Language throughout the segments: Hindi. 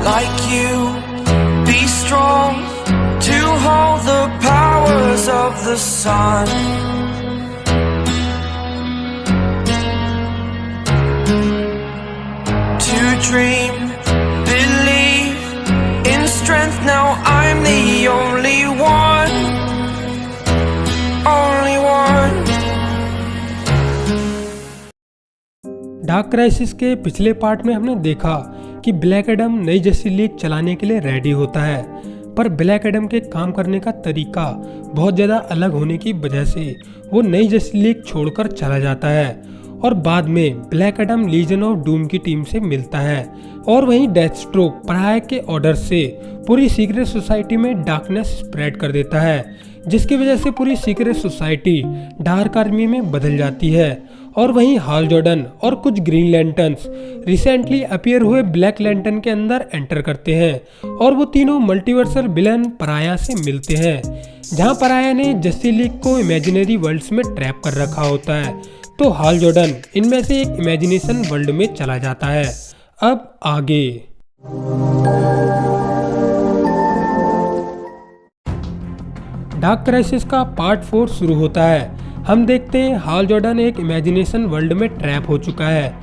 like you. Be strong to hold the powers of the sun. To dream, believe in strength. Now I'm the only one. Only one. Dark crisis के पिछले पार्ट में हमने देखा कि ब्लैक एडम नई जस्टिस लीग चलाने के लिए रेडी होता है, पर ब्लैक एडम के काम करने का तरीका बहुत ज़्यादा अलग होने की वजह से वो नई जस्टिस लीग छोड़कर चला जाता है और बाद में Black Adam legion of Doom की टीम से मिलता है। और वहीं डेथस्ट्रोक पराया के ऑर्डर से पूरी सीक्रेट सोसाइटी में डार्कनेस स्प्रेड कर देता है, जिसकी वजह से पूरी सीक्रेट सोसाइटी डार्क आर्मी में बदल जाती है। और वहीं हाल जॉर्डन और कुछ ग्रीन लैंटर्न्स रिसेंटली अपीयर हुए ब्लैक लैंटर्न के अंदर एंटर करते हैं और वो तीनों मल्टीवर्सल विलन पराया से मिलते हैं, जहां पराया ने जस्टिस लीग को इमेजिनरी वर्ल्ड्स में ट्रैप कर रखा होता है। तो हाल जॉर्डन इनमें से एक इमेजिनेशन वर्ल्ड में चला जाता है। अब आगे डार्क क्राइसिस का पार्ट 4 शुरू होता है। हम देखते हैं हाल जॉर्डन एक इमेजिनेशन वर्ल्ड में ट्रैप हो चुका है,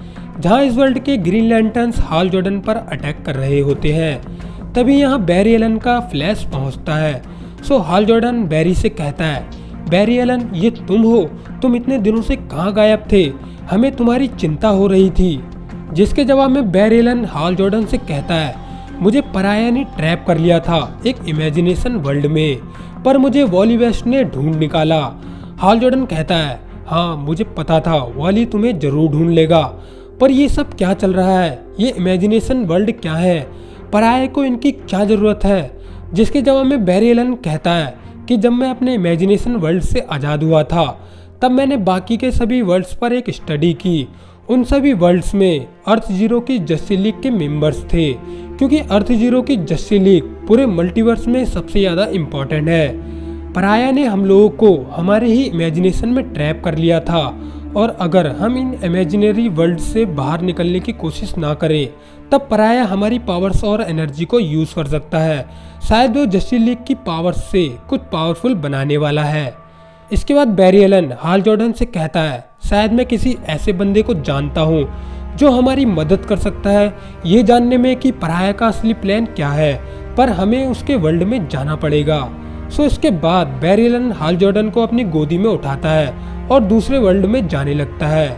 जहां इस वर्ल्ड के ग्रीन लैंटर्न्स हाल जॉर्डन पर अटैक कर रहे होते हैं। तभी यहां बैरी एलन का फ्लैश पहुंचता है। सो हाल जॉर्डन बैरी से कहता है, बैरी एलन ये तुम हो? तुम इतने दिनों से कहाँ गायब थे? हमें तुम्हारी चिंता हो रही थी। जिसके जवाब में बैरी एलन हाल जॉर्डन से कहता है, मुझे पराया ने ट्रैप कर लिया था एक इमेजिनेशन वर्ल्ड में, पर मुझे वॉली वेस्ट ने ढूंढ निकाला। हाल जॉर्डन कहता है, हाँ मुझे पता था वॉली तुम्हें जरूर ढूंढ लेगा, पर ये सब क्या चल रहा है? ये इमेजिनेशन वर्ल्ड क्या है? पराया को इनकी क्या ज़रूरत है? जिसके जवाब में बैरी एलन कहता है कि जब मैं अपने इमेजिनेशन वर्ल्ड से आज़ाद हुआ था, तब मैंने बाकी के सभी वर्ल्ड्स पर एक स्टडी की। उन सभी वर्ल्ड्स में अर्थ जीरो की जस्टिस लीग के मेंबर्स थे, क्योंकि अर्थ जीरो की जस्टिस लीग पूरे मल्टीवर्स में सबसे ज़्यादा इम्पोर्टेंट है। पराया ने हम लोगों को हमारे ही इमेजिनेशन में ट्रैप कर लिया था, और अगर हम इन इमेजिनरी वर्ल्ड से बाहर निकलने की कोशिश ना करें, तब पराया हमारी पावर्स और एनर्जी को यूज़ कर सकता है। शायद वो जस्टिस लीग की पावर्स से कुछ पावरफुल बनाने वाला है। इसके बाद बैरी एलन हाल जॉर्डन से कहता है, शायद मैं किसी ऐसे बंदे को जानता हूँ जो हमारी मदद कर सकता है ये जानने में कि पराया का असली प्लान क्या है, पर हमें उसके वर्ल्ड में जाना पड़ेगा। सो इसके बाद बैरी एलन हाल जॉर्डन को अपनी गोदी में उठाता है और दूसरे वर्ल्ड में जाने लगता है।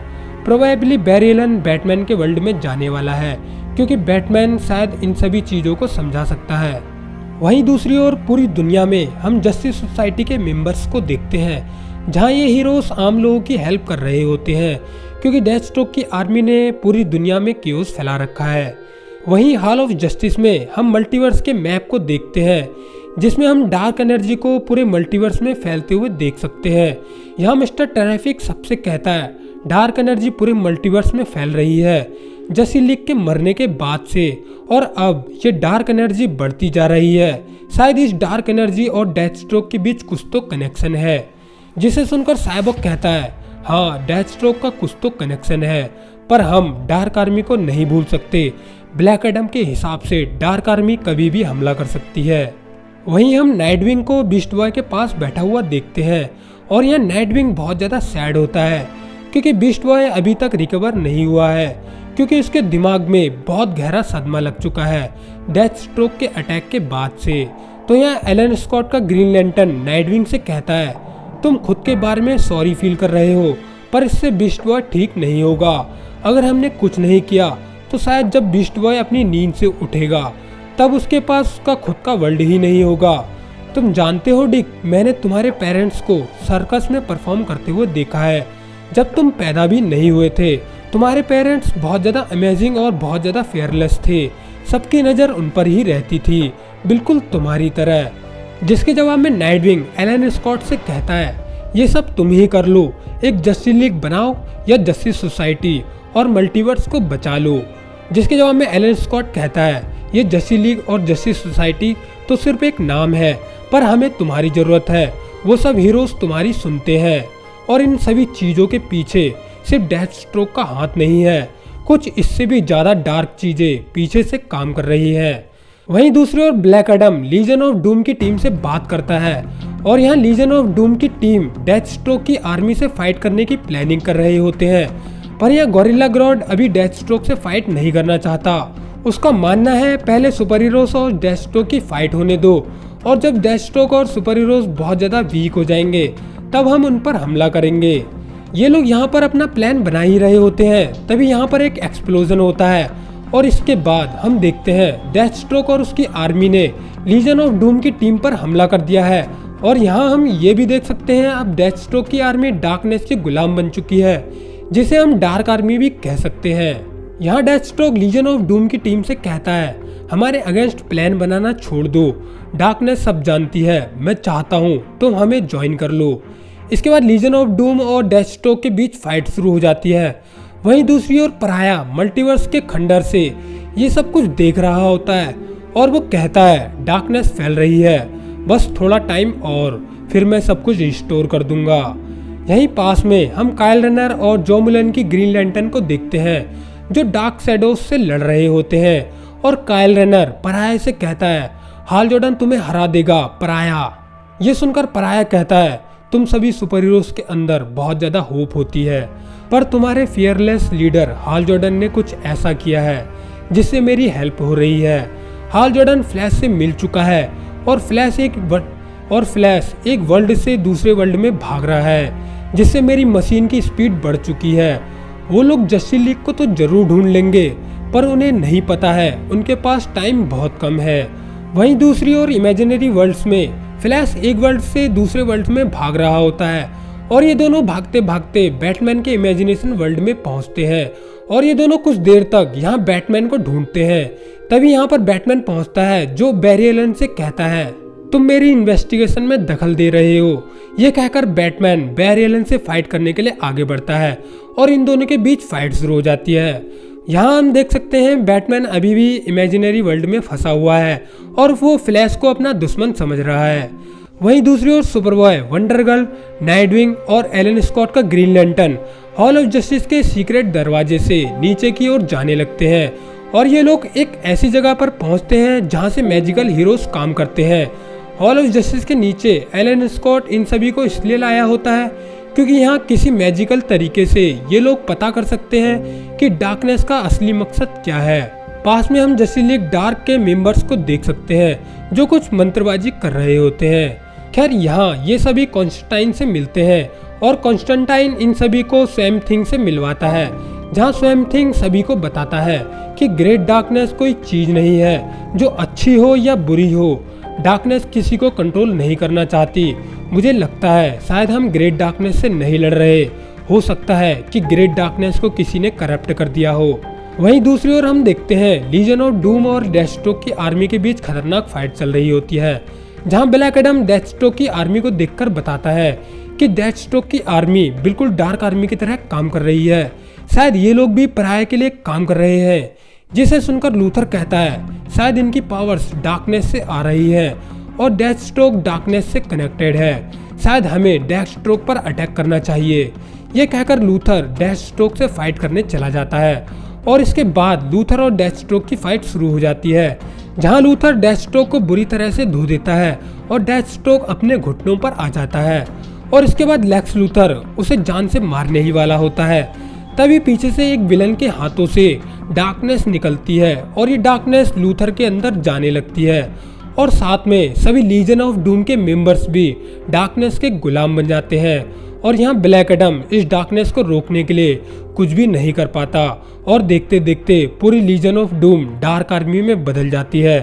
प्रोबेबली बैरी एलन बैटमैन के वर्ल्ड में जाने वाला है, क्योंकि बैटमैन शायद इन सभी चीज़ों को समझा सकता है। वहीं दूसरी ओर पूरी दुनिया में हम जस्टिस सोसाइटी के मेंबर्स को देखते हैं, जहां ये हीरोज आम लोगों की हेल्प कर रहे होते हैं, क्योंकि डेथस्ट्रोक की आर्मी ने पूरी दुनिया में केओस फैला रखा है। वहीं हॉल ऑफ जस्टिस में हम मल्टीवर्स के मैप को देखते हैं, जिसमें हम डार्क एनर्जी को पूरे मल्टीवर्स में फैलते हुए देख सकते हैं। यहाँ मिस्टर टेरिफिक सबसे कहता है, डार्क एनर्जी पूरे मल्टीवर्स में फैल रही है जस्टिस लीग के मरने के बाद से, और अब ये डार्क एनर्जी बढ़ती जा रही है। शायद इस डार्क एनर्जी और डेथस्ट्रोक के बीच कुछ तो कनेक्शन है। जिसे सुनकर साइबॉर्ग कहता है, हाँ डेथस्ट्रोक का कुछ तो कनेक्शन है, पर हम डार्क आर्मी को नहीं भूल सकते। ब्लैक एडम के हिसाब से डार्क आर्मी कभी भी हमला कर सकती है। वहीं हम नाइटविंग को बीस्ट बॉय के पास बैठा हुआ देखते हैं, और यह नाइटविंग बहुत ज़्यादा सैड होता है, क्योंकि बीस्ट बॉय अभी तक रिकवर नहीं हुआ है, क्योंकि उसके दिमाग में बहुत गहरा सदमा लग चुका है डेथस्ट्रोक के अटैक के बाद से। तो यहाँ एलन स्कॉट का ग्रीन लैंटर्न नाइटविंग से कहता है, तुम खुद के बारे में सॉरी फील कर रहे हो, पर इससे बीस्ट बॉय ठीक नहीं होगा। अगर हमने कुछ नहीं किया तो शायद जब बीस्ट बॉय अपनी नींद से उठेगा, तब उसके पास उसका खुद का वर्ल्ड ही नहीं होगा। तुम जानते हो डिक, मैंने तुम्हारे पेरेंट्स को सर्कस में परफॉर्म करते हुए देखा है जब तुम पैदा भी नहीं हुए थे। तुम्हारे पेरेंट्स बहुत ज़्यादा अमेजिंग और बहुत ज़्यादा फेयरलेस थे, सबकी नज़र उन पर ही रहती थी, बिल्कुल तुम्हारी तरह। जिसके जवाब में नाइटविंग एलन स्कॉट से कहता है, ये सब तुम ही कर लो, एक जस्टिस लीग बनाओ या जस्टिस सोसाइटी और मल्टीवर्स को बचा लो। जिसके जवाब में एलन स्कॉट कहता है, ये जस्टिस लीग और जस्टिस सोसाइटी तो सिर्फ एक नाम है, पर हमें तुम्हारी ज़रूरत है। वो सब हीरोज तुम्हारी सुनते हैं, और इन सभी चीज़ों के पीछे सिर्फ डेथस्ट्रोक का हाथ नहीं है, कुछ इससे भी ज़्यादा डार्क चीज़ें पीछे से काम कर रही है। वहीं दूसरी ओर black Adam legion of Doom की टीम से बात करता है और यहाँ लीजन ऑफ डूम की टीम डेथस्ट्रोक की आर्मी से फाइट करने की प्लानिंग कर रहे होते हैं, पर यहाँ गोरिल्ला ग्रॉड अभी डेथस्ट्रोक से फाइट नहीं करना चाहता। उसका मानना है पहले सुपर हीरोज और डेथस्ट्रोक की फाइट होने दो, और जब डेथस्ट्रोक और सुपर हीरोज बहुत ज्यादा वीक हो जाएंगे तब हम उन पर हमला करेंगे। ये लोग यहाँ पर अपना प्लान बना ही रहे होते हैं, तभी यहाँ पर एक एक्सप्लोजन होता है और इसके बाद हम देखते हैं डेथस्ट्रोक और उसकी आर्मी ने लीजन ऑफ डूम की टीम पर हमला कर दिया है। और यहाँ हम ये भी देख सकते हैं अब डेथस्ट्रोक की आर्मी डार्कनेस की गुलाम बन चुकी है, जिसे हम डार्क आर्मी भी कह सकते हैं। यहाँ डेथस्ट्रोक लीजन ऑफ डूम की टीम से कहता है हमारे अगेंस्ट प्लान बनाना छोड़ दो, डार्कनेस सब जानती है, मैं चाहता हूँ तुम हमें ज्वाइन कर लो। इसके बाद लीजन ऑफ डूम और डेथस्ट्रोक के बीच फाइट शुरू हो जाती है। वहीं दूसरी ओर पराया मल्टीवर्स के खंडर से ये सब कुछ देख रहा होता है और वो कहता है डार्कनेस फैल रही है, बस थोड़ा टाइम और फिर मैं सब कुछ रिस्टोर कर दूंगा। यहीं पास में हम काइल रनर और जो मुलन की ग्रीन लैंटर्न को देखते हैं जो डार्क शैडोज से लड़ रहे होते हैं। और काइल रनर पराया से कहता है हाल जॉर्डन तुम्हें हरा देगा पराया। ये सुनकर पराया कहता है तुम सभी सुपर हीरोज के अंदर बहुत ज्यादा होप होती है, पर तुम्हारे फियरलेस लीडर हाल जॉर्डन ने कुछ ऐसा किया है जिससे मेरी हेल्प हो रही है। हाल जॉर्डन फ्लैश से मिल चुका है और फ्लैश एक वर्ल्ड से दूसरे वर्ल्ड में भाग रहा है, जिससे मेरी मशीन की स्पीड बढ़ चुकी है। वो लोग जस्टिस लीग को तो जरूर ढूंढ लेंगे, पर उन्हें नहीं पता है उनके पास टाइम बहुत कम है। वहीं दूसरी ओर इमेजिनरी वर्ल्ड्स में फ्लैश एक वर्ल्ड से दूसरे वर्ल्ड में भाग रहा होता है और ये दोनों भागते भागते बैटमैन के इमेजिनेशन वर्ल्ड में पहुंचते हैं और ये दोनों कुछ देर तक यहाँ बैटमैन को ढूंढते हैं। तभी यहाँ पर बैटमैन पहुंचता है जो बैरी एलन से कहता है तुम मेरी इन्वेस्टिगेशन में दखल दे रहे हो। ये कहकर बैटमैन बैरी एलन से फाइट करने के लिए आगे बढ़ता है और इन दोनों के बीच फाइट शुरू हो जाती है। यहाँ हम देख सकते हैं बैटमैन अभी भी इमेजिनरी वर्ल्ड में फंसा हुआ है और वो फ्लैश को अपना दुश्मन समझ रहा है। वहीं दूसरी ओर सुपरबॉय, वंडर गर्ल, नाइटविंग और एलन स्कॉट का green lantern hall of justice के सीक्रेट दरवाजे से नीचे की ओर जाने लगते हैं और ये लोग एक ऐसी जगह पर पहुंचते हैं जहां से मैजिकल हीरोज काम करते हैं। हॉल ऑफ जस्टिस के नीचे एलन स्कॉट इन सभी को इसलिए लाया होता है क्योंकि यहाँ किसी मैजिकल तरीके से ये लोग पता कर सकते हैं कि डार्कनेस का असली मकसद क्या है। पास में हम जस्टिस लीग डार्क के मेंबर्स को देख सकते हैं जो कुछ मंत्रबाजी कर रहे होते हैं। खैर यहाँ ये सभी कॉन्स्टेंटाइन से मिलते हैं और कॉन्स्टेंटाइन इन सभी को स्वयं थिंग से मिलवाता है, जहाँ स्वयं थिंग सभी को बताता है कि ग्रेट डार्कनेस कोई चीज नहीं है जो अच्छी हो या बुरी हो। डार्कनेस किसी को कंट्रोल नहीं करना चाहती। मुझे लगता है शायद हम ग्रेट डार्कनेस से नहीं लड़ रहे, हो सकता है कि ग्रेट डार्कनेस को किसी ने करप्ट कर दिया हो। वहीं दूसरी ओर हम देखते हैं लीजन ऑफ डूम और डेथस्ट्रोक की आर्मी के बीच खतरनाक फाइट चल रही होती है, जहां ब्लैक एडम डेथस्ट्रोक की आर्मी को देखकर बताता है कि डेथस्ट्रोक की आर्मी बिल्कुल डार्क आर्मी की तरह काम कर रही है, शायद ये लोग भी पराये के लिए काम कर रहे हैं। जिसे सुनकर लूथर कहता है शायद इनकी पावर्स डार्कनेस से आ रही है और डेथस्ट्रोक डार्कनेस से कनेक्टेड है, शायद हमें डेथस्ट्रोक पर अटैक करना चाहिए। ये कहकर लूथर डेथस्ट्रोक से फाइट करने चला जाता है और इसके बाद लूथर और डेथस्ट्रोक की फाइट शुरू हो जाती है, जहां लूथर डेथस्ट्रोक को बुरी तरह से धो देता है और डेथस्ट्रोक अपने घुटनों पर आ जाता है और इसके बाद लेक्स लूथर उसे जान से मारने ही वाला होता है। तभी पीछे से एक विलन के हाथों से डार्कनेस निकलती है और ये डार्कनेस लूथर के अंदर जाने लगती है और साथ में सभी लीजन ऑफ डूम के मेंबर्स भी डार्कनेस के गुलाम बन जाते हैं और यहाँ ब्लैक एडम इस डार्कनेस को रोकने के लिए कुछ भी नहीं कर पाता और देखते देखते पूरी Legion of Doom Dark Army में बदल जाती है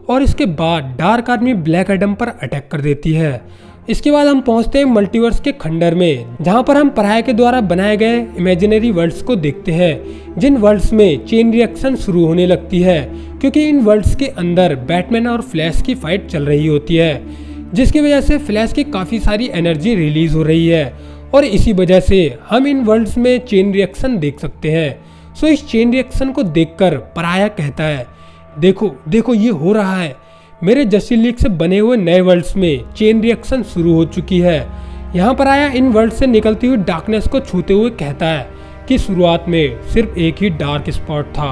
और इसके बाद डार्क आर्मी ब्लैक एडम पर अटैक कर देती है। इसके बाद हम पहुंचते हैं मल्टीवर्स के खंडर में, जहां पर हम पराये के द्वारा बनाए गए इमेजिनरी वर्ल्ड्स को देखते हैं, जिन वर्ल्ड्स में चेन रिएक्शन शुरू होने लगती है क्योंकि इन वर्ल्ड्स के अंदर बैटमैन और फ्लैश की फाइट चल रही होती है, जिसकी वजह से फ्लैश की काफी सारी एनर्जी रिलीज हो रही है और इसी वजह से हम इन वर्ल्ड्स में चेन रिएक्शन देख सकते हैं। सो इस चेन रिएक्शन को देखकर पराया कहता है देखो देखो ये हो रहा है, मेरे जस्टिस लीग से बने हुए नए वर्ल्ड्स में चेन रिएक्शन शुरू हो चुकी है। यहाँ पर आया इन वर्ल्ड से निकलती हुई डार्कनेस को छूते हुए कहता है कि शुरुआत में सिर्फ एक ही डार्क स्पॉट था,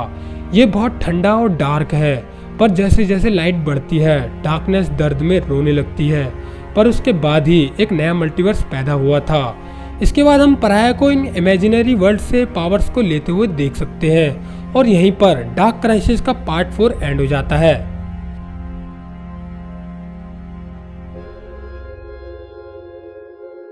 ये बहुत ठंडा और डार्क है, पर जैसे जैसे लाइट बढ़ती है डार्कनेस दर्द में रोने लगती है। पर उसके बाद ही एक नया मल्टीवर्स पैदा हुआ था। इसके बाद हम पराया को इन इमेजिनरी वर्ल्ड से पावर्स को लेते हुए देख सकते हैं और यहीं पर डार्क क्राइसिस का पार्ट 4 एंड हो जाता है।